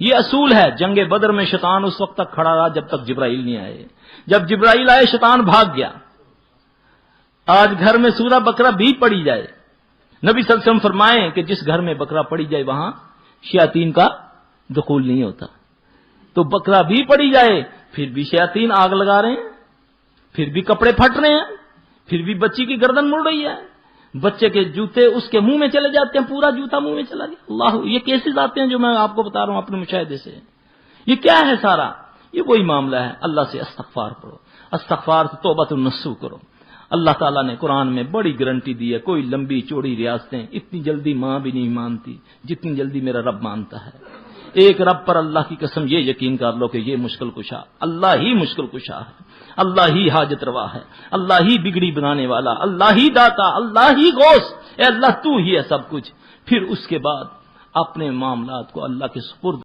یہ اصول ہے. جنگ بدر میں شیطان اس وقت تک کھڑا رہا جب تک جبرائیل نہیں آئے. جب جبرائیل آئے شیطان بھاگ گیا. آج گھر میں سورہ بقرہ بھی پڑھی جائے، نبی صلی اللہ علیہ وسلم فرمائیں کہ جس گھر میں بقرہ پڑھی جائے وہاں شیاطین کا دخول نہیں ہوتا. تو بقرہ بھی پڑھی جائے پھر بھی شیاطین آگ لگا رہے ہیں، پھر بھی کپڑے پھٹ رہے ہیں، پھر بھی بچی کی گردن مڑ رہی ہے، بچے کے جوتے اس کے منہ میں چلے جاتے ہیں، پورا جوتا منہ میں چلا گیا. اللہ، یہ کیسز آتے ہیں جو میں آپ کو بتا رہا ہوں اپنے مشاہدے سے. یہ کیا ہے سارا؟ یہ وہی معاملہ ہے. اللہ سے استغفار کرو، استغفار سے توبۃ النصوح کرو. اللہ تعالیٰ نے قرآن میں بڑی گارنٹی دی ہے. کوئی لمبی چوڑی ریاستیں اتنی جلدی ماں بھی نہیں مانتی جتنی جلدی میرا رب مانتا ہے. ایک رب پر اللہ کی قسم یہ یقین کر لو کہ یہ مشکل کشا اللہ ہی مشکل کشا ہے، اللہ ہی حاجت روا ہے، اللہ ہی بگڑی بنانے والا، اللہ ہی داتا، اللہ ہی غوث. اے اللہ تو ہی ہے سب کچھ. پھر اس کے بعد اپنے معاملات کو اللہ کے سپرد